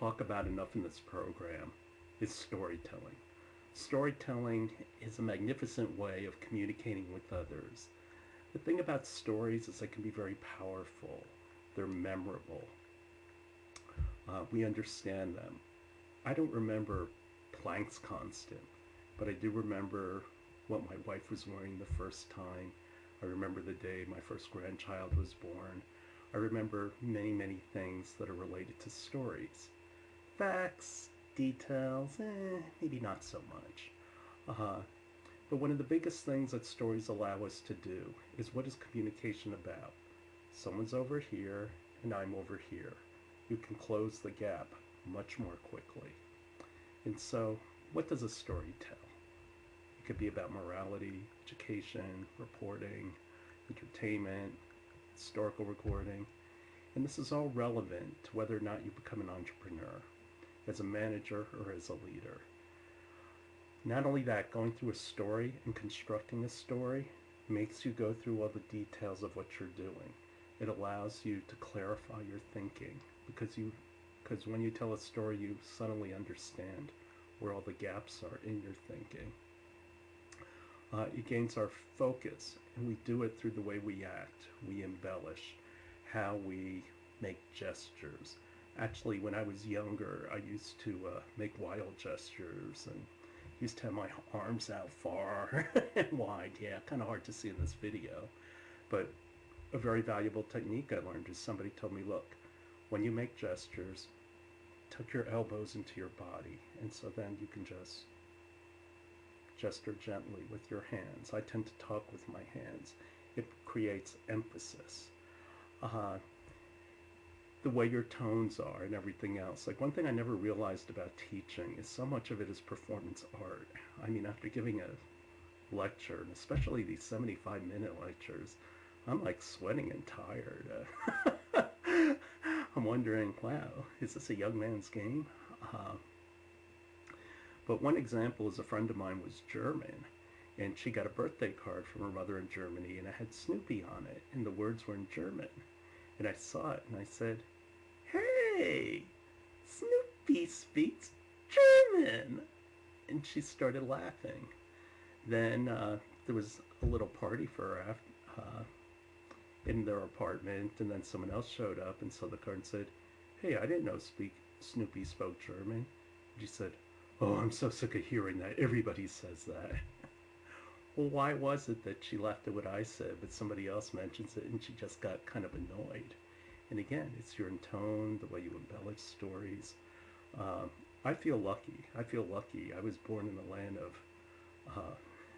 talk about enough in this program is storytelling. Storytelling is a magnificent way of communicating with others. The thing about stories is they can be very powerful. They're memorable. We understand them. I don't remember Planck's constant, but I do remember what my wife was wearing the first time. I remember the day my first grandchild was born. I remember many, many things that are related to stories. Facts, details, maybe not so much. Uh, but one of the biggest things that stories allow us to do is, what is communication about? Someone's over here and I'm over here. You can close the gap much more quickly. And so, what does a story tell? It could be about morality, education, reporting, entertainment, historical recording. And this is all relevant to whether or not you become an entrepreneur, as a manager or as a leader. Not only that, going through a story and constructing a story makes you go through all the details of what you're doing. It allows you to clarify your thinking, because when you tell a story, you suddenly understand where all the gaps are in your thinking. It gains our focus, and we do it through the way we act. We embellish how we make gestures. Actually, when I was younger, I used to make wild gestures and used to have my arms out far and wide. Yeah, kind of hard to see in this video. But a very valuable technique I learned is, somebody told me, look, when you make gestures, tuck your elbows into your body, and so then you can just gesture gently with your hands. I tend to talk with my hands. It creates emphasis. Uh, the way your tones are and everything else. Like, one thing I never realized about teaching is so much of it is performance art. I mean, after giving a lecture, and especially these 75-minute lectures, I'm like sweating and tired. I'm wondering, wow, is this a young man's game? Uh, but one example is, a friend of mine was German, and she got a birthday card from her mother in Germany, and it had Snoopy on it, and the words were in German. And I saw it, and I said, hey, Snoopy speaks German. And she started laughing. Then there was a little party for her in their apartment, and then someone else showed up and saw the card and said, hey, I didn't know Snoopy spoke German. And she said, oh, I'm so sick of hearing that. Everybody says that. Well, why was it that she laughed at what I said, but somebody else mentions it and she just got kind of annoyed? And again, it's your tone, the way you embellish stories. I feel lucky. I feel lucky. I was born in the land of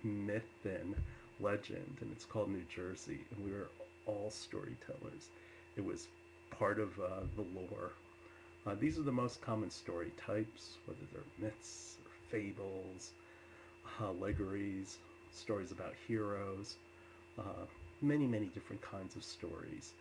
myth and legend, and it's called New Jersey, and we were all storytellers. It was part of the lore. These are the most common story types, whether they're myths or fables, allegories, stories about heroes, many, many different kinds of stories.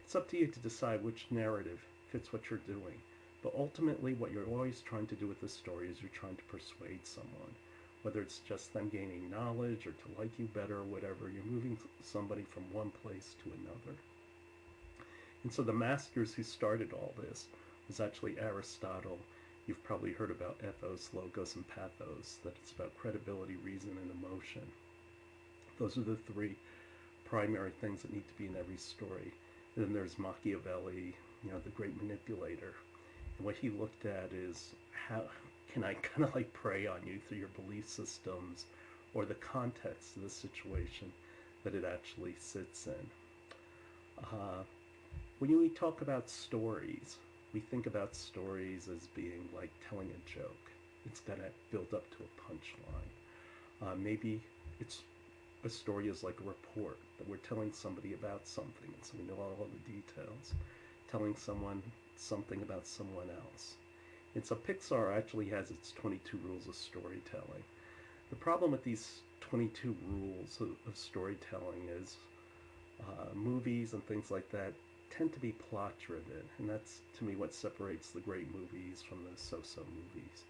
It's up to you to decide which narrative fits what you're doing. But ultimately, what you're always trying to do with the story is you're trying to persuade someone. Whether it's just them gaining knowledge or to like you better or whatever, you're moving somebody from one place to another. And so the masters who started all this was actually Aristotle. You've probably heard about ethos, logos, and pathos, that it's about credibility, reason, and emotion. Those are the three primary things that need to be in every story. And then there's Machiavelli, the great manipulator. And what he looked at is, how can I kind of like prey on you through your belief systems or the context of the situation that it actually sits in. When we talk about stories, we think about stories as being like telling a joke. It's got to build up to a punchline. Maybe it's a story is like a report that we're telling somebody about something, and so we know all the details. Telling someone something about someone else. And so Pixar actually has its 22 rules of storytelling. The problem with these 22 rules of storytelling is movies and things like that tend to be plot driven, and that's, to me, what separates the great movies from the so-so movies.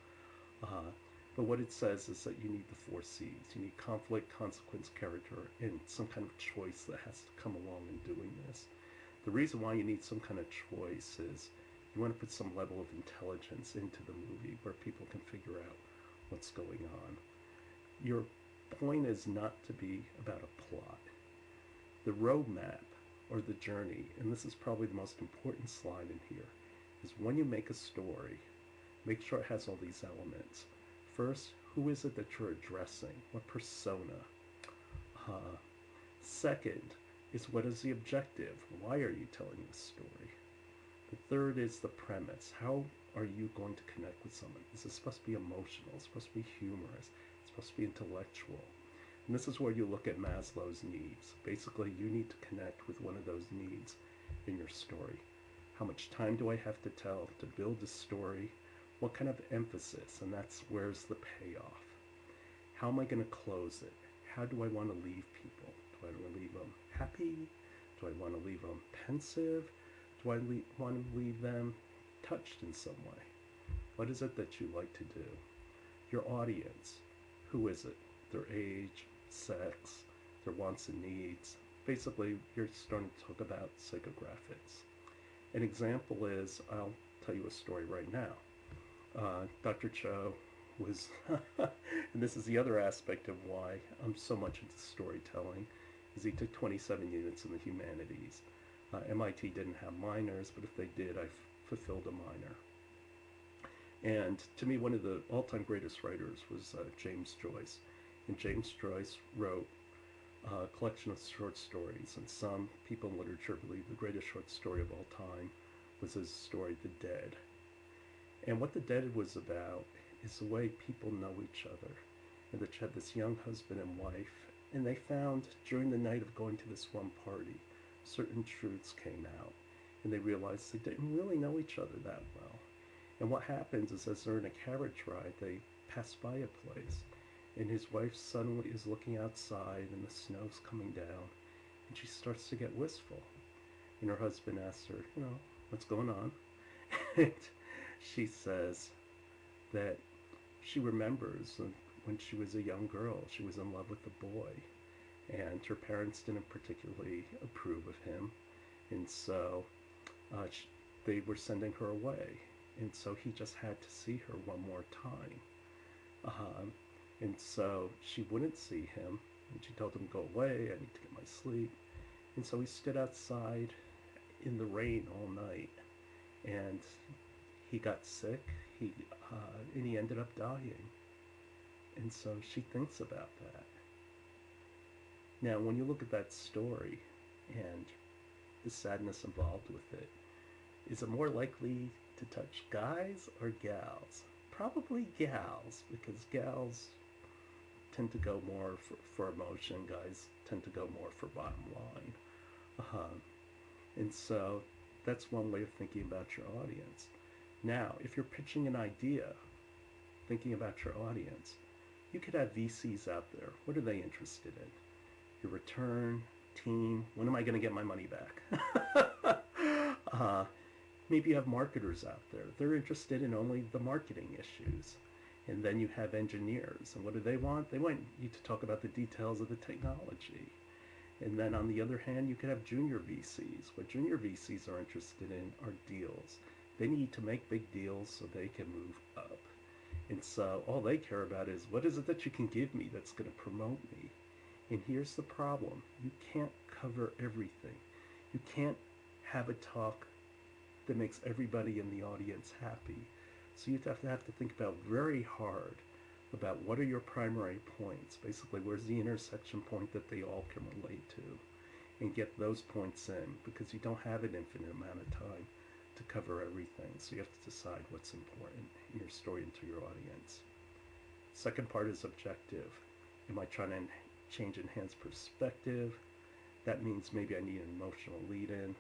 But what it says is that you need the 4 C's. You need conflict, consequence, character, and some kind of choice that has to come along in doing this. The reason why you need some kind of choice is You want to put some level of intelligence into the movie where people can figure out what's going on. Your point is not to be about a plot. The roadmap or the journey, and this is probably the most important slide in here, is when you make a story, make sure it has all these elements. First, who is it that you're addressing? What persona? Uh, Second is what is the objective? Why are you telling this story? The third is the premise. How are you going to connect with someone? Is this supposed to be emotional? It's supposed to be humorous? It's supposed to be intellectual? And this is where you look at Maslow's needs. Basically, you need to connect with one of those needs in your story. How much time do I have to tell to build a story? What kind of emphasis? And that's where's the payoff? How am I going to close it? How do I want to leave people? Do I want to leave them happy? Do I want to leave them pensive? Do I want to leave them touched in some way? What is it that you like to do? Your audience, who is it? Their age, sex, their wants and needs. Basically, you're starting to talk about psychographics. An example is, I'll tell you a story right now. Dr. Cho was, and this is the other aspect of why I'm so much into storytelling, is he took 27 units in the humanities. MIT didn't have minors, but if they did, I fulfilled a minor. And to me, one of the all-time greatest writers was James Joyce. And James Joyce wrote a collection of short stories, and some people in literature believe the greatest short story of all time was his story, The Dead. And what The Dead was about is the way people know each other. And that you had this young husband and wife, and they found during the night of going to this one party, certain truths came out, and they realized they didn't really know each other that well. And what happens is, as they're in a carriage ride, they pass by a place, and his wife suddenly is looking outside, and the snow's coming down, and she starts to get wistful. And her husband asks her, what's going on? And she says that she remembers when she was a young girl, she was in love with a boy, and her parents didn't particularly approve of him, and so they were sending her away, and so he just had to see her one more time. And so she wouldn't see him, and she told him, go away, I need to get my sleep. And so he stood outside in the rain all night, and he got sick, and he ended up dying. And so she thinks about that. Now, when you look at that story and the sadness involved with it, is it more likely to touch guys or gals? Probably gals, because gals tend to go more for emotion, guys tend to go more for bottom line. And so that's one way of thinking about your audience. Now, if you're pitching an idea, thinking about your audience, you could have VCs out there. What are they interested in? Your return, team, when am I going to get my money back? Maybe you have marketers out there. They're interested in only the marketing issues. And then you have engineers. And what do they want? They want you to talk about the details of the technology. And then on the other hand, you could have junior VCs. What junior VCs are interested in are deals. They need to make big deals so they can move up. And so all they care about is, what is it that you can give me that's going to promote me? And here's the problem. You can't cover everything. You can't have a talk that makes everybody in the audience happy. So you have to think about very hard about what are your primary points. Basically, where's the intersection point that they all can relate to, and get those points in, because you don't have an infinite amount of time to cover everything. So you have to decide what's important in your story and to your audience. Second part is objective. Am I trying to enhance perspective? That means maybe I need an emotional lead-in.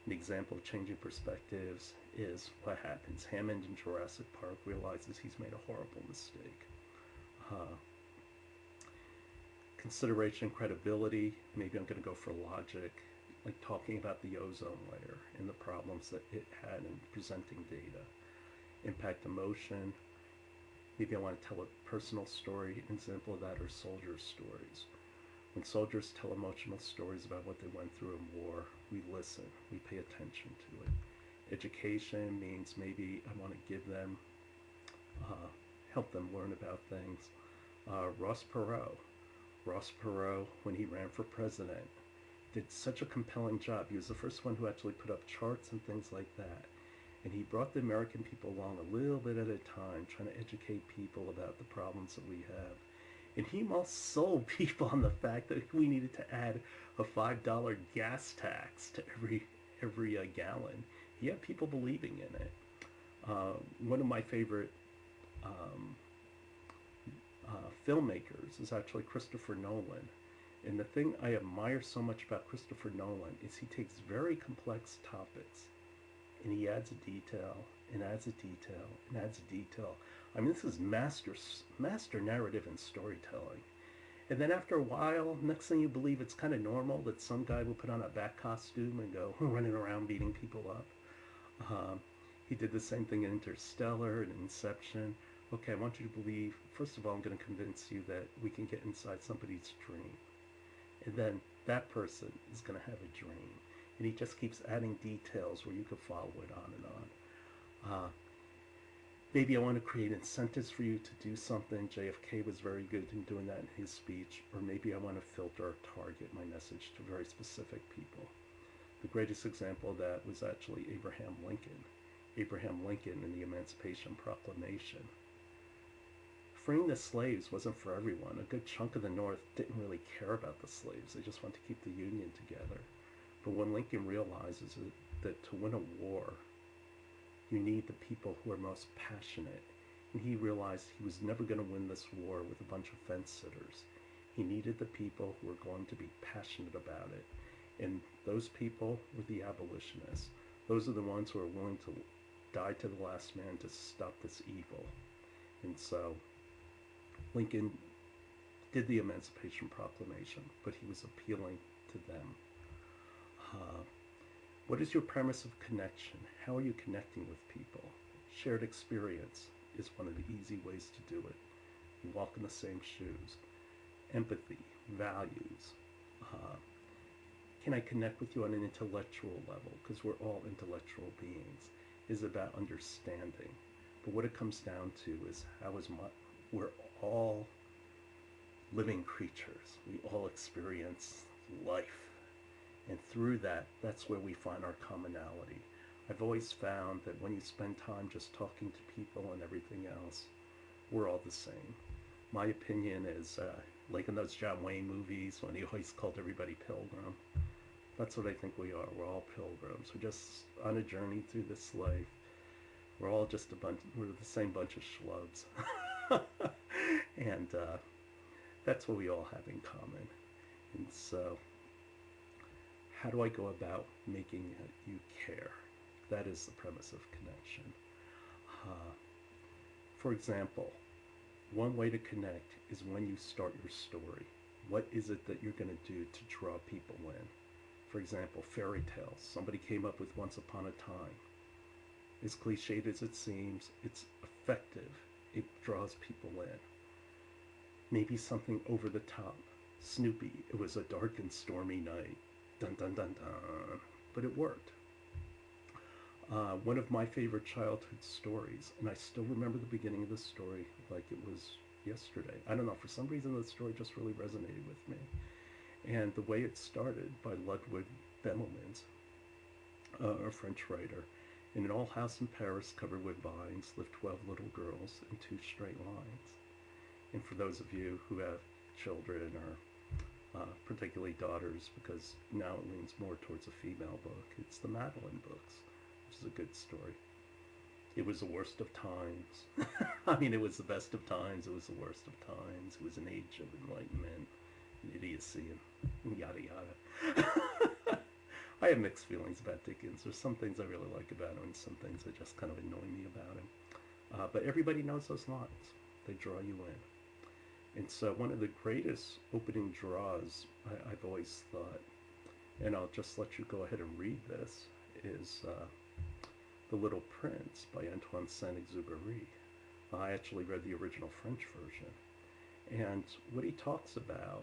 An example of changing perspectives is what happens. Hammond in Jurassic Park realizes he's made a horrible mistake. Consideration, credibility, maybe I'm going to go for logic, like talking about the ozone layer and the problems that it had in presenting data. Impact, emotion, maybe I want to tell a personal story. An example of that are soldiers' stories. When soldiers tell emotional stories about what they went through in war, we listen, we pay attention to it. Education means maybe I want to give them, uh, help them learn about things. Ross Perot. Ross Perot, when he ran for president, did such a compelling job. He was the first one who actually put up charts and things like that. And he brought the American people along a little bit at a time, trying to educate people about the problems that we have. And he must sold people on the fact that we needed to add a $5 gas tax to every gallon. He had people believing in it. One of my favorite um, filmmakers is actually Christopher Nolan. And the thing I admire so much about Christopher Nolan is he takes very complex topics and he adds a detail and adds a detail and adds a detail. I mean, this is master narrative and storytelling. And then after a while, next thing you believe, it's kind of normal that some guy will put on a bat costume and go running around beating people up. Um, he did the same thing in Interstellar and Inception. Okay, I want you to believe, first of all, I'm going to convince you that we can get inside somebody's dream. And then that person is going to have a dream. And he just keeps adding details where you can follow it on and on. Maybe I want to create incentives for you to do something. JFK was very good in doing that in his speech. Or maybe I want to filter or target my message to very specific people. The greatest example of that was actually Abraham Lincoln. Abraham Lincoln in the Emancipation Proclamation. Freeing the slaves wasn't for everyone. A good chunk of the North didn't really care about the slaves. They just wanted to keep the Union together. But when Lincoln realizes that to win a war, you need the people who are most passionate. And he realized he was never going to win this war with a bunch of fence sitters. He needed the people who were going to be passionate about it. And those people were the abolitionists. Those are the ones who are willing to die to the last man to stop this evil. And so Lincoln did the Emancipation Proclamation, but he was appealing to them. What is your premise of connection? How are you connecting with people? Shared experience is one of the easy ways to do it. You walk in the same shoes. Empathy, values. Can I connect with you on an intellectual level? Because we're all intellectual beings. Is about understanding. But what it comes down to is we're all living creatures. We all experience life. And through that, that's where we find our commonality. I've always found that when you spend time just talking to people and everything else, we're all the same. My opinion is, like in those John Wayne movies when he always called everybody pilgrim, that's what I think we are. We're all pilgrims. We're just on a journey through this life. We're all just we're the same bunch of schlubs. And that's what we all have in common. And so, how do I go about making you care? That is the premise of connection. For example, one way to connect is when you start your story. What is it that you're going to do to draw people in? For example, fairy tales. Somebody came up with Once Upon a Time. As cliched as it seems, it's effective. It draws people in. Maybe something over the top. Snoopy, it was a dark and stormy night. Dun dun dun dun. But it worked. One of my favorite childhood stories, and I still remember the beginning of the story like it was yesterday. I don't know, for some reason the story just really resonated with me. And the way it started by Ludwig Bemelmans, a French writer. In an old house in Paris covered with vines lived 12 little girls in 2 straight lines. And for those of you who have children or particularly daughters, because now it leans more towards a female book, it's the Madeline books, which is a good story. It was the worst of times. I mean, it was the best of times, it was the worst of times. It was an age of enlightenment and idiocy and yada yada. I have mixed feelings about Dickens. There's some things I really like about him and some things that just kind of annoy me about him. But everybody knows those lines. They draw you in. And so one of the greatest opening draws I've always thought, and I'll just let you go ahead and read this, is The Little Prince by Antoine Saint-Exupéry. I actually read the original French version. And what he talks about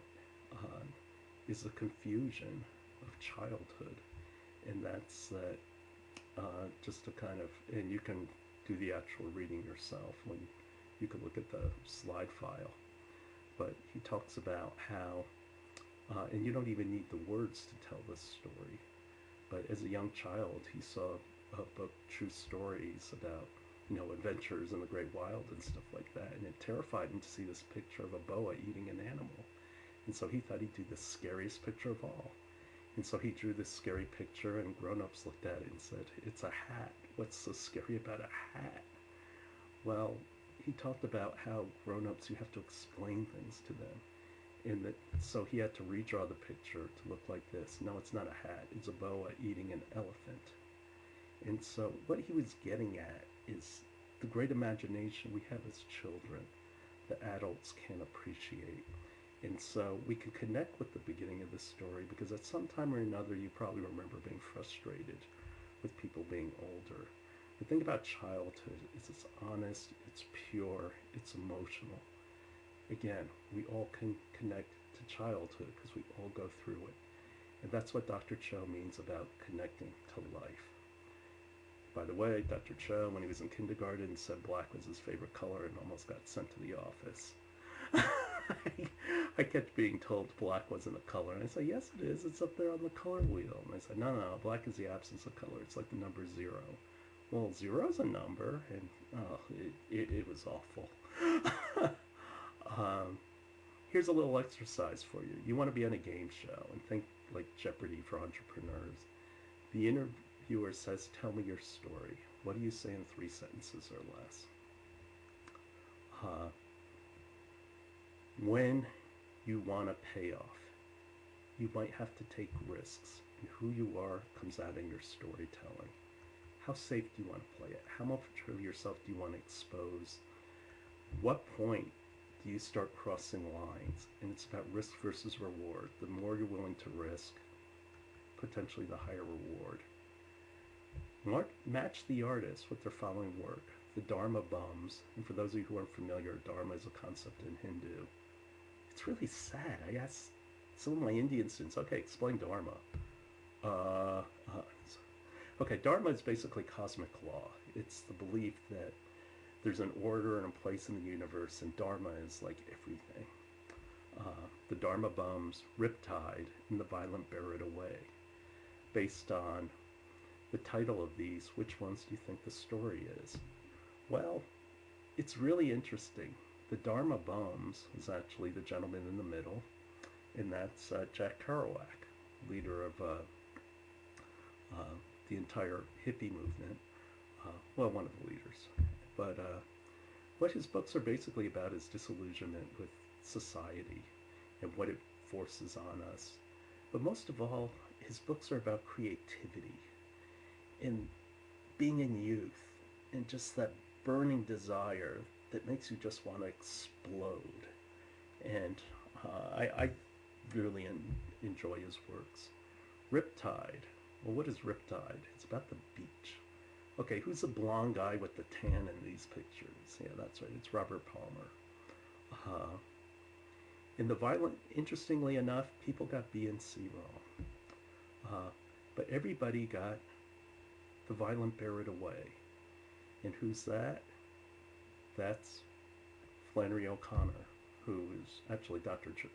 is the confusion of childhood. And that's that just to kind of, and you can do the actual reading yourself when you can look at the slide file. But he talks about how, and you don't even need the words to tell this story, but as a young child, he saw a book, True Stories, about, adventures in the great wild and stuff like that. And it terrified him to see this picture of a boa eating an animal. And so he thought he'd do the scariest picture of all. And so he drew this scary picture, and grown-ups looked at it and said, "It's a hat. What's so scary about a hat?" Well, he talked about how grown-ups, you have to explain things to them. And that, so he had to redraw the picture to look like this. No, it's not a hat. It's a boa eating an elephant. And so what he was getting at is the great imagination we have as children that adults can appreciate. And so we can connect with the beginning of the story because at some time or another you probably remember being frustrated with people being older. The thing about childhood is it's honest, it's pure, it's emotional. Again, we all can connect to childhood because we all go through it. And that's what Dr. Cho means about connecting to life. By the way, Dr. Cho, when he was in kindergarten, said black was his favorite color and almost got sent to the office. I kept being told black wasn't a color. And I said, yes, it is. It's up there on the color wheel. And I said, no, black is the absence of color. It's like the number 0. Well, 0's a number. And it was awful. Here's a little exercise for you. You want to be on a game show and think like Jeopardy for entrepreneurs. The interviewer says, tell me your story. What do you say in 3 sentences or less? When you want a payoff, you might have to take risks, and who you are comes out in your storytelling. How safe do you want to play it? How much of yourself do you want to expose? What point do you start crossing lines? And it's about risk versus reward. The more you're willing to risk, potentially the higher reward. Match the artist with their following work. The Dharma Bums, and for those of you who aren't familiar, Dharma is a concept in Hindu. It's really sad. I asked some of my Indian students, okay, explain Dharma. Okay, Dharma is basically cosmic law. It's the belief that there's an order and a place in the universe, and Dharma is like everything. The Dharma Bums, Riptide, and The Violent Bear It Away. Based on the title of these, which ones do you think the story is? Well, it's really interesting. The Dharma Bums is actually the gentleman in the middle, and that's Jack Kerouac, leader of the entire hippie movement. Well, one of the leaders. But what his books are basically about is disillusionment with society and what it forces on us. But most of all, his books are about creativity and being in youth and just that burning desire that makes you just want to explode. And I really enjoy his works. Riptide. Well, what is Riptide? It's about the beach. Okay, who's the blonde guy with the tan in these pictures? Yeah, that's right. It's Robert Palmer. In The Violent, interestingly enough, people got B and C wrong. But everybody got The Violent Bear It Away. And who's that? That's Flannery O'Connor, who is actually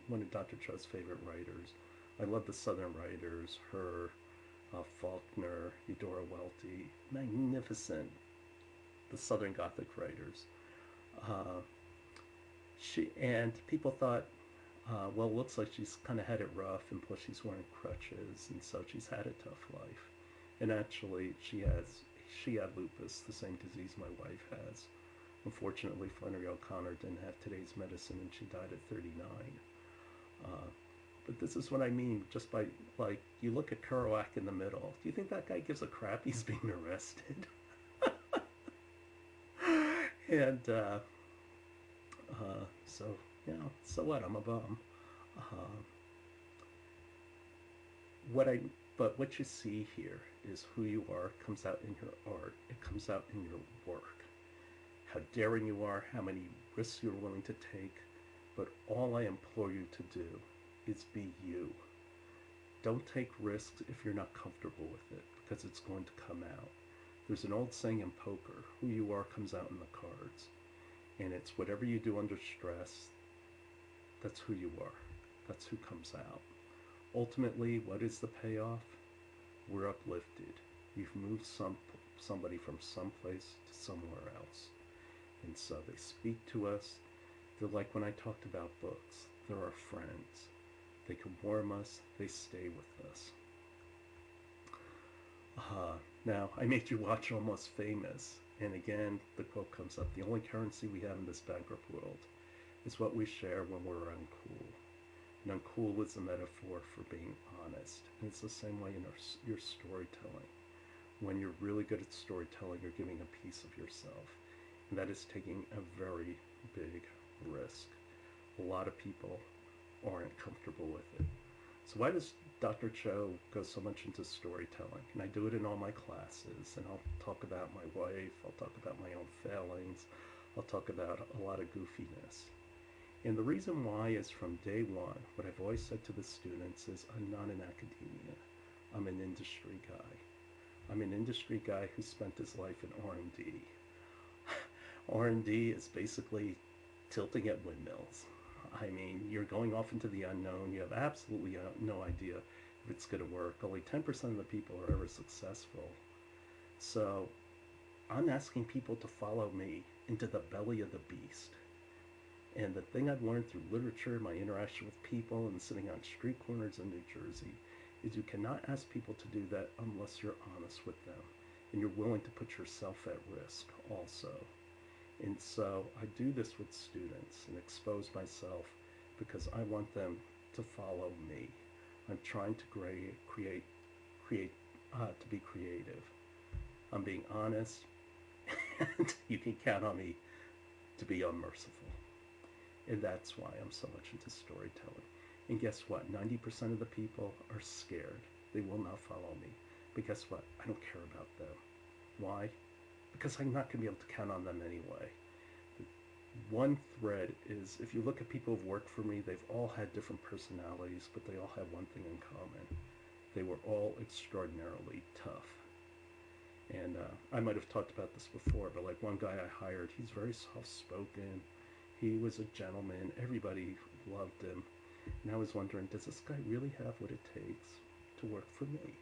one of Dr. Cho's favorite writers. I love the Southern writers, her, Faulkner, Eudora Welty, magnificent, the Southern Gothic writers. And people thought, well, it looks like she's kind of had it rough, and plus she's wearing crutches, and so she's had a tough life. And actually, she had lupus, the same disease my wife has. Unfortunately, Flannery O'Connor didn't have today's medicine, and she died at 39. But this is what I mean, just by, like, you look at Kerouac in the middle. Do you think that guy gives a crap he's being arrested? And, so, so what? I'm a bum. But what you see here is who you are comes out in your art. It comes out in your work. How daring you are, how many risks you're willing to take. But all I implore you to do is be you. Don't take risks if you're not comfortable with it, because it's going to come out. There's an old saying in poker, who you are comes out in the cards. And it's whatever you do under stress, that's who you are. That's who comes out. Ultimately, what is the payoff? We're uplifted. You've moved somebody from someplace to somewhere else. And so they speak to us. They're like when I talked about books. They're our friends. They can warm us. They stay with us. Now, I made you watch Almost Famous. And again, the quote comes up. The only currency we have in this bankrupt world is what we share when we're uncool. And uncool is a metaphor for being honest. And it's the same way in your storytelling. When you're really good at storytelling, you're giving a piece of yourself. And that is taking a very big risk. A lot of people aren't comfortable with it. So why does Dr. Cho go so much into storytelling? And I do it in all my classes, and I'll talk about my wife, I'll talk about my own failings, I'll talk about a lot of goofiness. And the reason why is from day one, what I've always said to the students is I'm not in academia, I'm an industry guy. I'm an industry guy who spent his life in R&D. R&D is basically tilting at windmills. I mean, you're going off into the unknown. You have absolutely no idea if it's going to work. Only 10% of the people are ever successful. So I'm asking people to follow me into the belly of the beast. And the thing I've learned through literature, my interaction with people, and sitting on street corners in New Jersey, is you cannot ask people to do that unless you're honest with them. And you're willing to put yourself at risk also. And so I do this with students and expose myself because I want them to follow me. I'm trying to to be creative. I'm being honest, and you can count on me to be unmerciful. And that's why I'm so much into storytelling. And guess what? 90% of the people are scared. They will not follow me. But guess what? I don't care about them. Why? Because I'm not going to be able to count on them anyway. One thread is, if you look at people who've worked for me, they've all had different personalities, but they all have one thing in common. They were all extraordinarily tough. And I might have talked about this before, but like one guy I hired, he's very soft-spoken. He was a gentleman. Everybody loved him. And I was wondering, does this guy really have what it takes to work for me?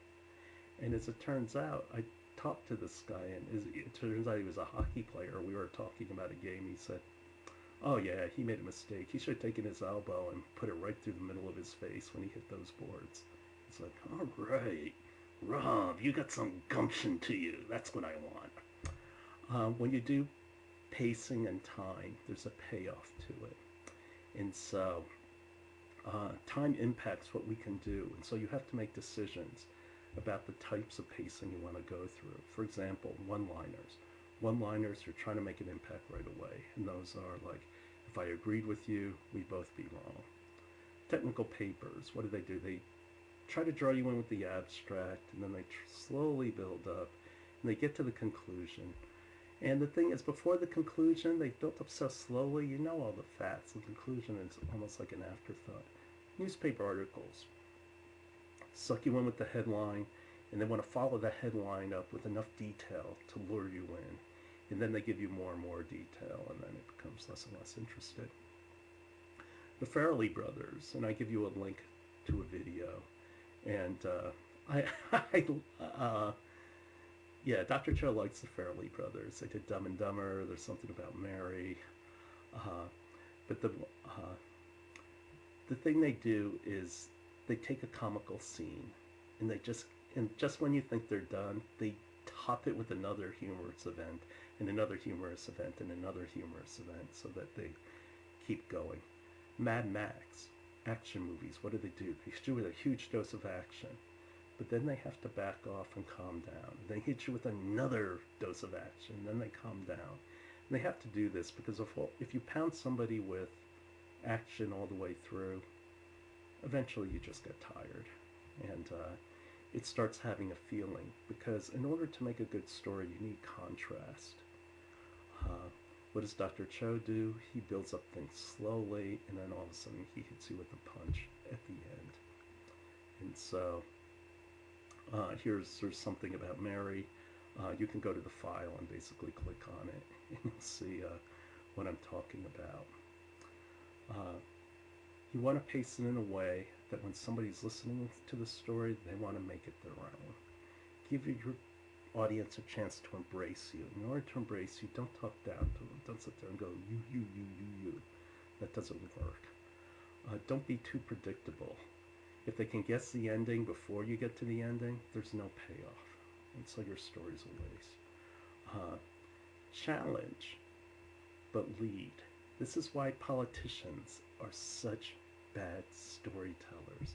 And as it turns out, I talked to this guy, and it turns out he was a hockey player. We were talking about a game. He said, oh yeah, he made a mistake. He should have taken his elbow and put it right through the middle of his face when he hit those boards. It's like, all right, Rob, you got some gumption to you. That's what I want. When you do pacing and time, there's a payoff to it. And so time impacts what we can do. And so you have to make decisions about the types of pacing you want to go through. For example, one-liners. One-liners, you're trying to make an impact right away. And those are like, if I agreed with you, we'd both be wrong. Technical papers, what do? They try to draw you in with the abstract, and then they slowly build up, and they get to the conclusion. And the thing is, before the conclusion, they built up so slowly, you know all the facts. The conclusion is almost like an afterthought. Newspaper articles suck you in with the headline, and they want to follow the headline up with enough detail to lure you in. And then they give you more and more detail, and then it becomes less and less interesting. The Farrelly brothers, and I give you a link to a video. And yeah, Dr. Cho likes the Farrelly brothers. They did Dumb and Dumber. There's something about Mary. But the thing they do is they take a comical scene, and just when you think they're done, they top it with another humorous event, and another humorous event, and another humorous event, so that they keep going. Mad Max, action movies, what do? They do with a huge dose of action, but then they have to back off and calm down. They hit you with another dose of action, then they calm down. And they have to do this because if you pound somebody with action all the way through, eventually you just get tired. And it starts having a feeling, because in order to make a good story, you need contrast. What does Dr. Cho do? He builds up things slowly, and then all of a sudden he hits you with a punch at the end. And so there's something about Mary. You can go to the file and basically click on it, and you'll see what I'm talking about. Uh, you want to pace it in a way that when somebody's listening to the story, they want to make it their own. Give your audience a chance to embrace you. In order to embrace you, don't talk down to them. Don't sit there and go, you. That doesn't work. Don't be too predictable. If they can guess the ending before you get to the ending, there's no payoff. And so your story's a waste. Challenge, but lead. This is why politicians are such bad storytellers.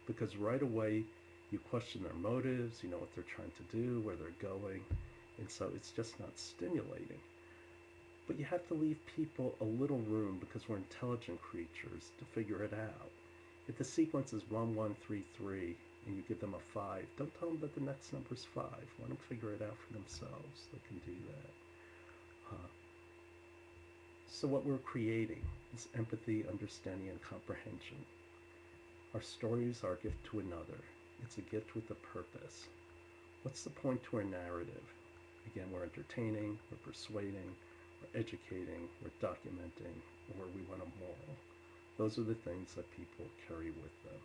Because right away, you question their motives, you know what they're trying to do, where they're going, and so it's just not stimulating. But you have to leave people a little room because we're intelligent creatures to figure it out. If the sequence is 1133 and you give them a 5, don't tell them that the next number is 5. Let them figure it out for themselves. They can do that. So what we're creating is empathy, understanding, and comprehension. Our stories are a gift to another. It's a gift with a purpose. What's the point to our narrative? Again, we're entertaining, we're persuading, we're educating, we're documenting, or we want a moral. Those are the things that people carry with them.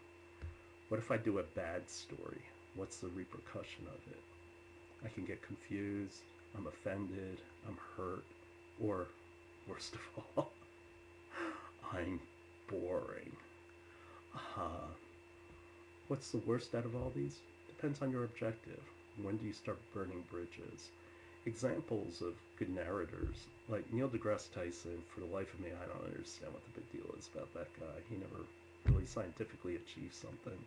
What if I do a bad story? What's the repercussion of it? I can get confused, I'm offended, I'm hurt, or worst of all, I'm boring. What's the worst out of all these? Depends on your objective. When do you start burning bridges? Examples of good narrators, like Neil deGrasse Tyson, for the life of me, I don't understand what the big deal is about that guy. He never really scientifically achieved something.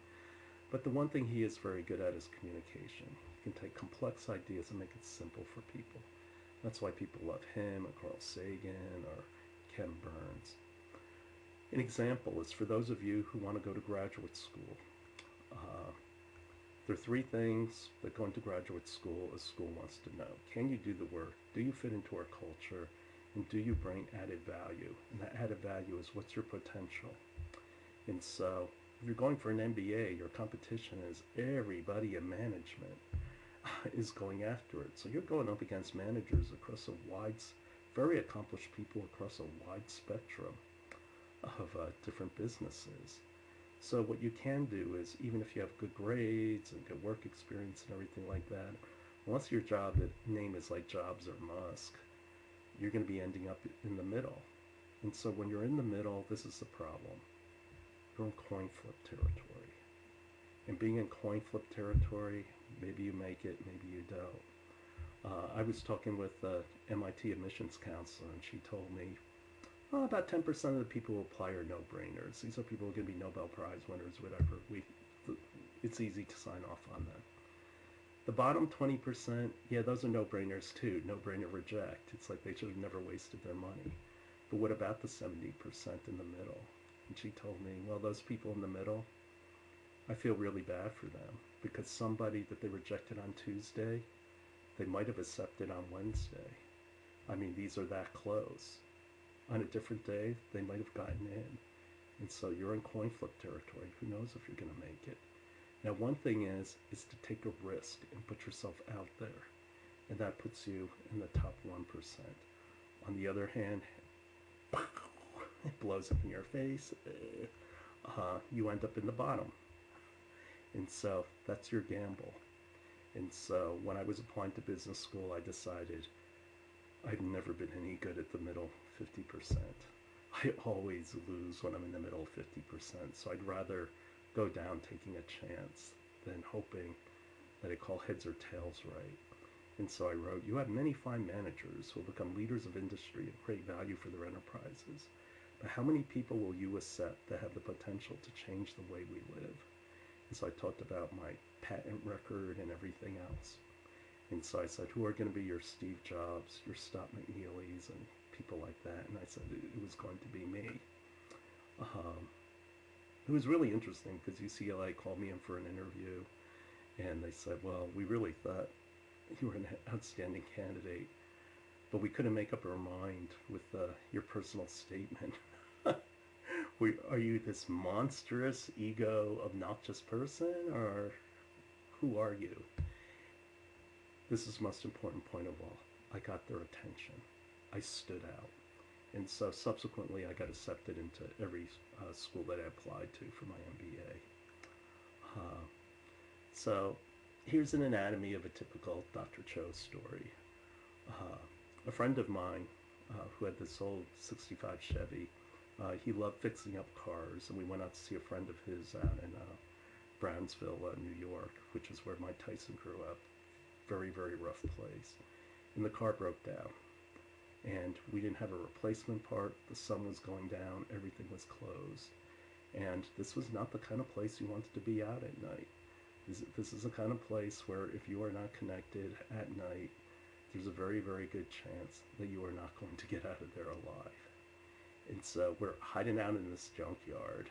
But the one thing he is very good at is communication. He can take complex ideas and make it simple for people. That's why people love him, or Carl Sagan, or Ken Burns. An example is for those of you who want to go to graduate school. There are 3 things that going to graduate school, a school wants to know. Can you do the work? Do you fit into our culture? And do you bring added value? And that added value is what's your potential? And so if you're going for an MBA, your competition is everybody in management is going after it. So you're going up against managers across a wide, very accomplished people across a wide spectrum of different businesses. So what you can do is, even if you have good grades and good work experience and everything like that, unless your job name is like Jobs or Musk, you're going to be ending up in the middle. And so when you're in the middle, this is the problem. You're in coin flip territory. And being in coin flip territory, maybe you make it, maybe you don't. I was talking with the MIT admissions counselor, and she told me, well, about 10% of the people who apply are no-brainers. These are people who are going to be Nobel Prize winners, whatever. It's easy to sign off on them. The bottom 20%, yeah, those are no-brainers too. No-brainer reject. It's like they should have never wasted their money. But what about the 70% in the middle? And she told me, well, those people in the middle, I feel really bad for them because somebody that they rejected on Tuesday, they might have accepted on Wednesday. I mean, these are that close. On a different day, they might have gotten in. And so you're in coin flip territory. Who knows if you're going to make it? Now, one thing is to take a risk and put yourself out there. And that puts you in the top 1%. On the other hand, it blows up in your face. You end up in the bottom. And so that's your gamble. And so when I was applying to business school, I decided I've never been any good at the middle 50%. I always lose when I'm in the middle 50%. So I'd rather go down taking a chance than hoping that I call heads or tails right. And so I wrote, you have many fine managers who will become leaders of industry and create value for their enterprises. But how many people will you accept that have the potential to change the way we live? And so I talked about my patent record and everything else. And so I said, who are going to be your Steve Jobs, your Scott McNeelys, and people like that? And I said, it was going to be me. It was really interesting because UCLA called me in for an interview, and they said, well, we really thought you were an outstanding candidate, but we couldn't make up our mind with your personal statement. Are you this monstrous, ego, obnoxious person, or who are you? this is the most important point of all. I got their attention. I stood out. And so subsequently, I got accepted into every school that I applied to for my MBA. Uh, so here's an anatomy of a typical Dr. Cho story. Uh, a friend of mine who had this old 65 Chevy, he loved fixing up cars, and we went out to see a friend of his out in Brownsville, New York, which is where Mike Tyson grew up. Very, very rough place. And the car broke down. And we didn't have a replacement part. The sun was going down. Everything was closed. And this was not the kind of place you wanted to be out at night. This is the kind of place where if you are not connected at night, there's a very, very good chance that you are not going to get out of there alive. And so we're hiding out in this junkyard,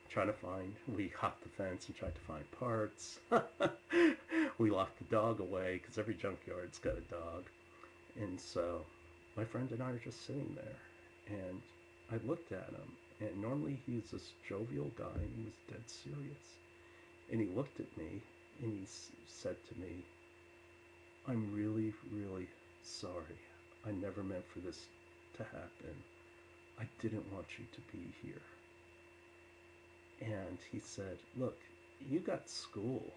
trying to find, we hopped the fence and tried to find parts. We locked the dog away because every junkyard's got a dog. And so my friend and I are just sitting there, and I looked at him, and normally he's this jovial guy, and he was dead serious. And he looked at me, and he said to me, "I'm really, really sorry. I never meant for this to happen. I didn't want you to be here." And he said, "Look, you got school.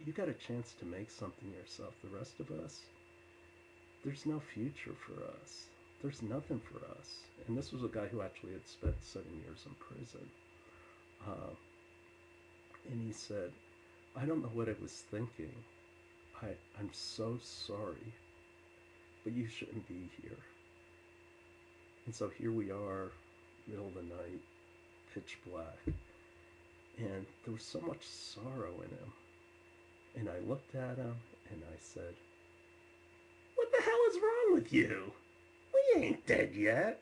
You got a chance to make something yourself. The rest of us, there's no future for us. There's nothing for us." And this was a guy who actually had spent 7 years in prison. And he said, "I don't know what I was thinking. I'm so sorry, but you shouldn't be here." And so here we are, middle of the night, pitch black. And there was so much sorrow in him. And I looked at him and I said, "What the hell is wrong with you? We ain't dead yet.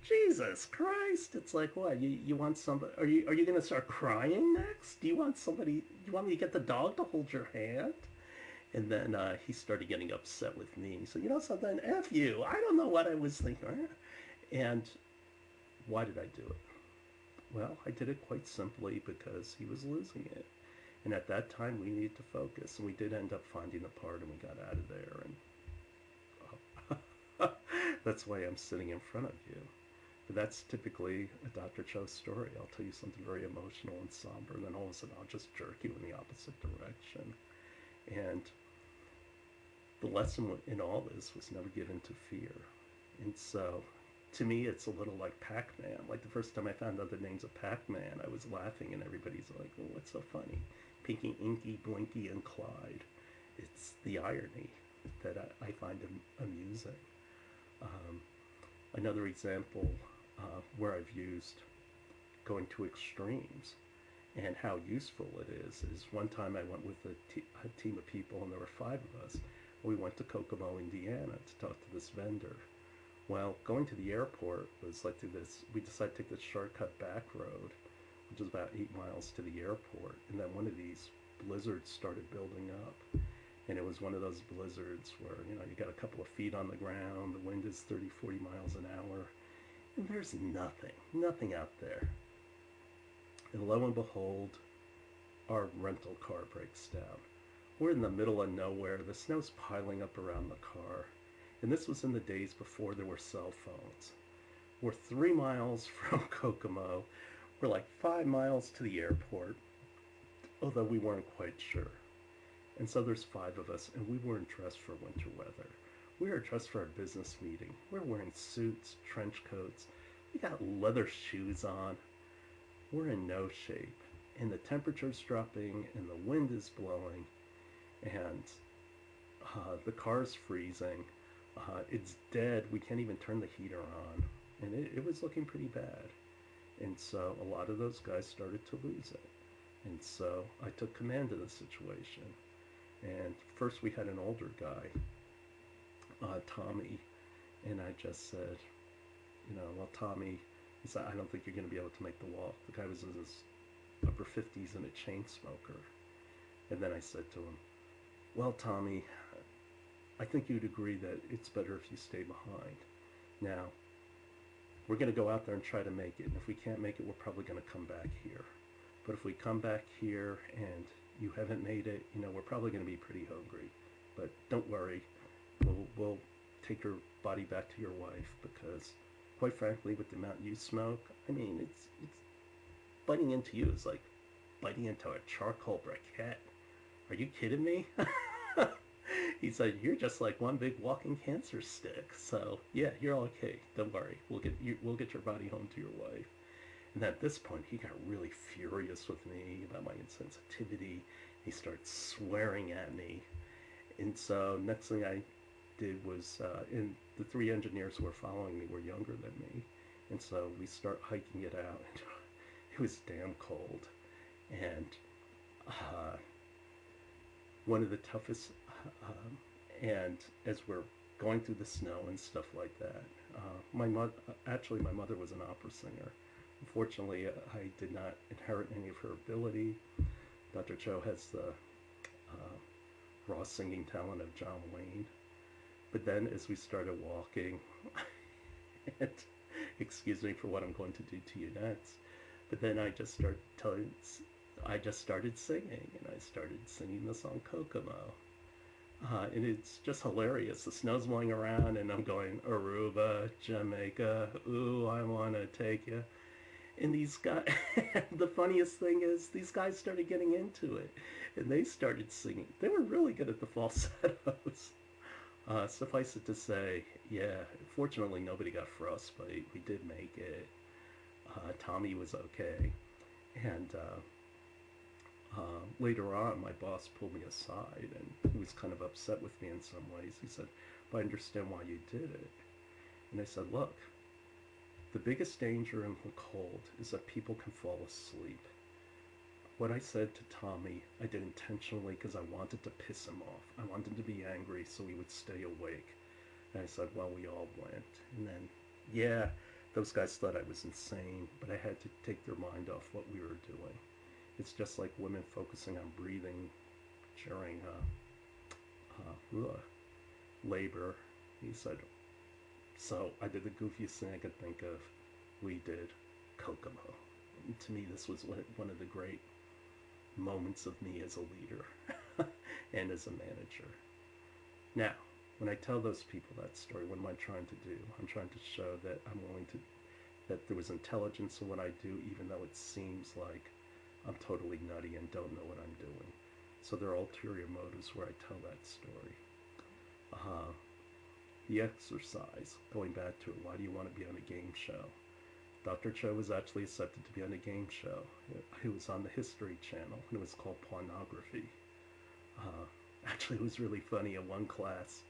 Jesus Christ." It's like, what? You want somebody, are you gonna start crying next? Do you want somebody, you want me to get the dog to hold your hand? And then he started getting upset with me. He said, "You know something, F you. I don't know what I was thinking." And why did I do it? Well, I did it quite simply because he was losing it. And at that time, we needed to focus. And we did end up finding the part, and we got out of there. And that's why I'm sitting in front of you. But that's typically a Dr. Cho story. I'll tell you something very emotional and somber, and then all of a sudden I'll just jerk you in the opposite direction. And the lesson in all this was never give in to fear. And so, to me, it's a little like Pac-Man. Like the first time I found out the names of Pac-Man, I was laughing, and everybody's like, "Well, what's so funny? Pinky, Inky, Blinky, and Clyde." It's the irony that I find amusing. Another example where I've used going to extremes and how useful it is one time I went with a team of people, and there were 5 of us. We went to Kokomo, Indiana to talk to this vendor. Well, going to the airport was like through this, we decided to take this shortcut back road, which is about 8 miles to the airport. And then one of these blizzards started building up. And it was one of those blizzards where, you got a couple of feet on the ground, the wind is 30, 40 miles an hour, and there's nothing out there. And lo and behold, our rental car breaks down. We're in the middle of nowhere. The snow's piling up around the car. And this was in the days before there were cell phones. We're 3 miles from Kokomo. We're like 5 miles to the airport, although we weren't quite sure. And so there's 5 of us, and we weren't dressed for winter weather. We were dressed for a business meeting. We're wearing suits, trench coats. We got leather shoes on. We're in no shape. And the temperature's dropping, and the wind is blowing, and the car's freezing. It's dead. We can't even turn the heater on. And it was looking pretty bad. And so a lot of those guys started to lose it. And so I took command of the situation. And first we had an older guy, Tommy, and I just said, "Well, Tommy," he said, "I don't think you're going to be able to make the walk." The guy was in his upper 50s and a chain smoker. And then I said to him, "Well, Tommy, I think you'd agree that it's better if you stay behind. Now, we're going to go out there and try to make it. And if we can't make it, we're probably going to come back here. But if we come back here and you haven't made it, we're probably going to be pretty hungry. but don't worry, we'll take your body back to your wife because, quite frankly, with the amount you smoke, I mean, it's biting into you is like biting into a charcoal briquette. Are you kidding me? He said, "You're just like one big walking cancer stick." So yeah, you're okay. Don't worry. We'll get your body home to your wife. And at this point, he got really furious with me about my insensitivity. He started swearing at me. And so next thing I did was, and the three engineers who were following me were younger than me. And so we start hiking it out. And it was damn cold. And uh, one of the toughest, and as we're going through the snow and stuff like that, my mother, actually my mother was an opera singer. Unfortunately, I did not inherit any of her ability. Dr. Cho has the raw singing talent of John Wayne. But then as we started walking, and excuse me for what I'm going to do to you next, but then I just started singing, and I started singing the song Kokomo. And it's just hilarious. The snow's blowing around, and I'm going, Aruba, Jamaica, ooh, I want to take you. And these guys, the funniest thing is, these guys started getting into it, and they started singing. They were really good at the falsettos. Suffice it to say, yeah, fortunately nobody got frostbite. We did make it. Tommy was okay. And later on, my boss pulled me aside, and he was kind of upset with me in some ways. He said, "But I understand why you did it." And I said, "Look, the biggest danger in the cold is that people can fall asleep. What I said to Tommy, I did intentionally because I wanted to piss him off. I wanted to be angry so he would stay awake." And I said, "Well, we all went." And then, yeah, those guys thought I was insane, but I had to take their mind off what we were doing. It's just like women focusing on breathing during labor. He said, so I did the goofiest thing I could think of. We did Kokomo. And to me, this was one of the great moments of me as a leader and as a manager. Now, when I tell those people that story, what am I trying to do? I'm trying to show that I'm willing to, that there was intelligence in what I do, even though it seems like I'm totally nutty and don't know what I'm doing. So there are ulterior motives where I tell that story. The exercise, going back to it, why do you want to be on a game show? Dr. Cho was actually accepted to be on a game show. It was on the History Channel, and it was called Pornography. Actually, it was really funny. In one class,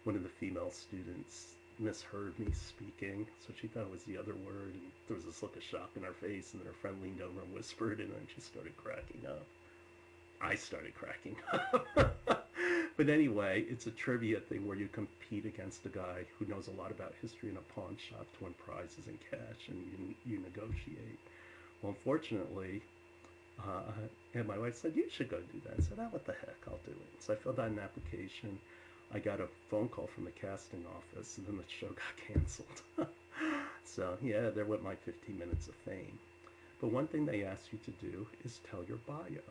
one of the female students misheard me speaking, so she thought it was the other word, and there was this look of shock in her face, and then her friend leaned over and whispered, and then she started cracking up. I started cracking up. But anyway, it's a trivia thing where you compete against a guy who knows a lot about history in a pawn shop to win prizes and cash, and you negotiate. Well, unfortunately, and my wife said, "You should go do that." I said, "Oh, what the heck, I'll do it." So I filled out an application. I got a phone call from the casting office, and then the show got canceled. So yeah, there went my 15 minutes of fame. But one thing they ask you to do is tell your bio.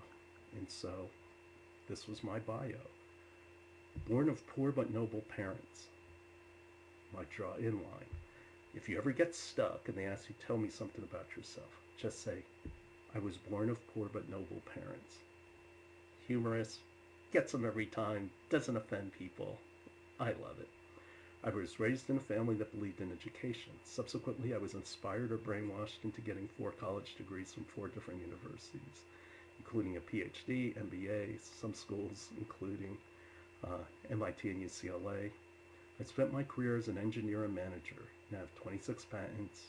And so this was my bio. Born of poor but noble parents. My draw in line. If you ever get stuck and they ask you, tell me something about yourself, just say, I was born of poor but noble parents. Humorous, gets them every time, doesn't offend people. I love it. I was raised in a family that believed in education. Subsequently, I was inspired or brainwashed into getting 4 college degrees from 4 different universities, including a PhD, MBA, some schools, including MIT and UCLA. I spent my career as an engineer and manager, and I have 26 patents,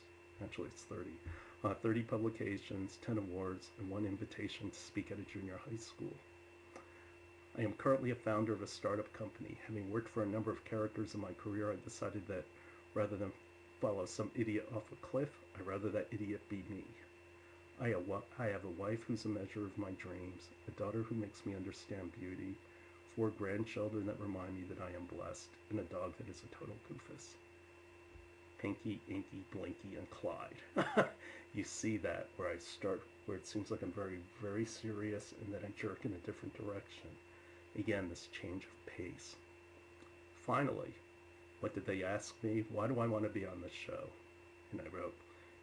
actually it's 30 publications, 10 awards, and 1 invitation to speak at a junior high school. I am currently a founder of a startup company. Having worked for a number of characters in my career, I decided that rather than follow some idiot off a cliff, I'd rather that idiot be me. I have a wife who's a measure of my dreams, a daughter who makes me understand beauty, 4 grandchildren that remind me that I am blessed, and a dog that is a total goofus. Pinky, Inky, Blinky, and Clyde. You see that where I start, where it seems like I'm very, very serious, and then I jerk in a different direction. Again, this change of pace. Finally, what did they ask me? Why do I want to be on this show? And I wrote,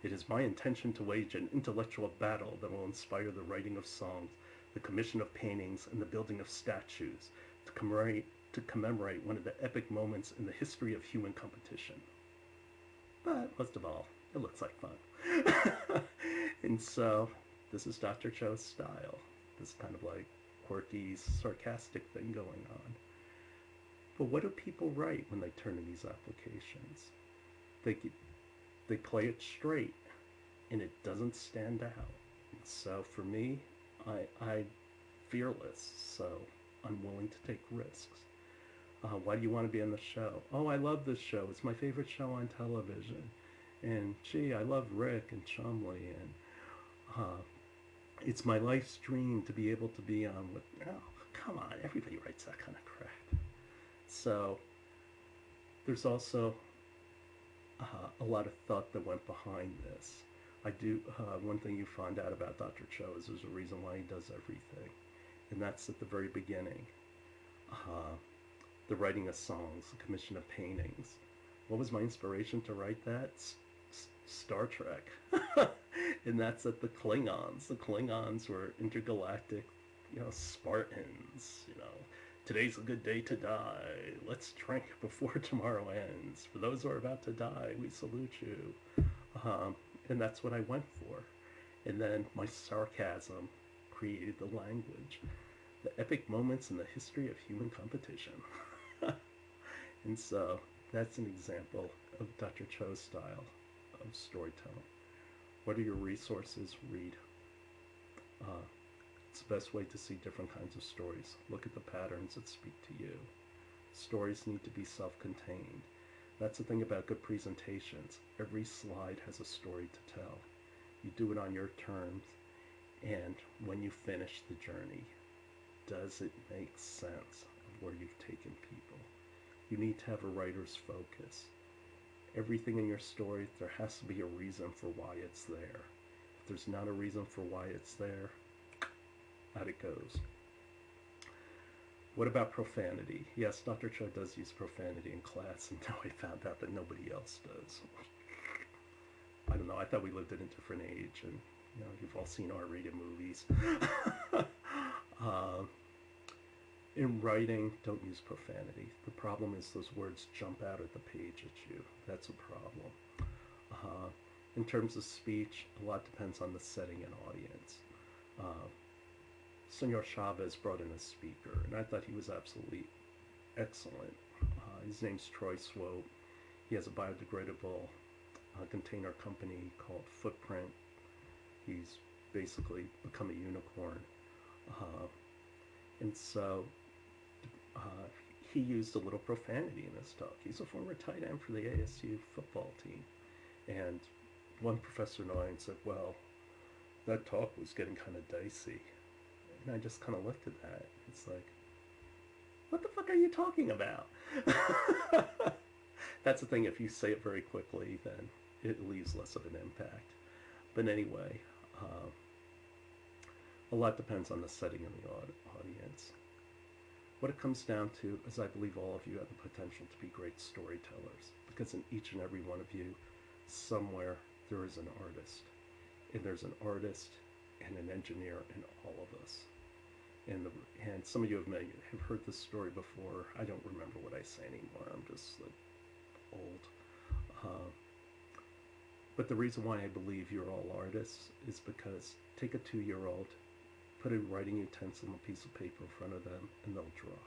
it is my intention to wage an intellectual battle that will inspire the writing of songs, the commission of paintings, and the building of statues to commemorate one of the epic moments in the history of human competition. But most of all, it looks like fun. And so, this is Dr. Cho's style. This kind of like quirky, sarcastic thing going on. But what do people write when they turn in these applications? They they play it straight, and it doesn't stand out. So for me, I'm fearless, so I'm willing to take risks. Why do you want to be on the show? Oh, I love this show. It's my favorite show on television. And gee, I love Rick and Chumley, and uh, it's my life's dream to be able to be on with. Oh, come on, everybody writes that kind of crap. So there's also a lot of thought that went behind this. I do. One thing you find out about Dr. Cho is there's a reason why he does everything, and that's at the very beginning. The writing of songs, the commission of paintings. What was my inspiration to write that? Star Trek. And that's at the Klingons. The Klingons were intergalactic, Spartans. Today's a good day to die. Let's drink before tomorrow ends. For those who are about to die, we salute you. And that's what I went for. And then my sarcasm created the language. The epic moments in the history of human competition. And so that's an example of Dr. Cho's style of storytelling. What are your resources? Read. It's the best way to see different kinds of stories. Look at the patterns that speak to you. Stories need to be self-contained. That's the thing about good presentations. Every slide has a story to tell. You do it on your terms, and when you finish the journey, does it make sense of where you've taken people? You need to have a writer's focus. Everything in your story, there has to be a reason for why it's there. If there's not a reason for why it's there, out it goes. What about profanity? Yes, Dr. Cho does use profanity in class, and now I found out that nobody else does. I don't know, I thought we lived in a different age, and you've all seen R-rated movies. In writing, don't use profanity. The problem is those words jump out at the page at you. That's a problem. In terms of speech, a lot depends on the setting and audience. Senor Chavez brought in a speaker, and I thought he was absolutely excellent. His name's Troy Swope. He has a biodegradable container company called Footprint. He's basically become a unicorn. And so he used a little profanity in his talk. He's a former tight end for the ASU football team. And one professor Noyan said, well, that talk was getting kind of dicey. And I just kind of looked at that. It's like, what the fuck are you talking about? That's the thing, if you say it very quickly, then it leaves less of an impact. But anyway, a lot depends on the setting and the audience. What it comes down to is I believe all of you have the potential to be great storytellers, because in each and every one of you, somewhere there is an artist. And there's an artist and an engineer in all of us. And some of you have heard this story before. I don't remember what I say anymore. I'm just like old. But the reason why I believe you're all artists is because take a 2-year-old, put a writing utensil and a piece of paper in front of them, and they'll draw.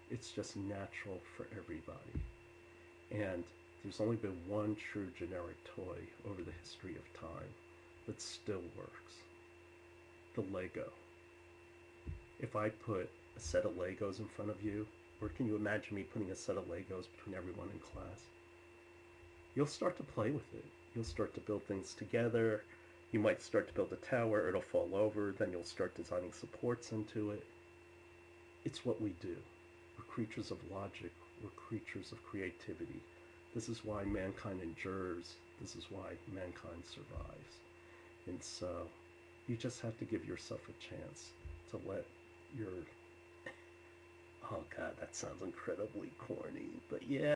It's just natural for everybody. And there's only been one true generic toy over the history of time that still works. The Lego. If I put a set of Legos in front of you, or can you imagine me putting a set of Legos between everyone in class? You'll start to play with it. You'll start to build things together. You might start to build a tower, it'll fall over, then you'll start designing supports into it. It's what we do. We're creatures of logic. We're creatures of creativity. This is why mankind endures. This is why mankind survives. And so, you just have to give yourself a chance to let your Oh god, that sounds incredibly corny, but yeah.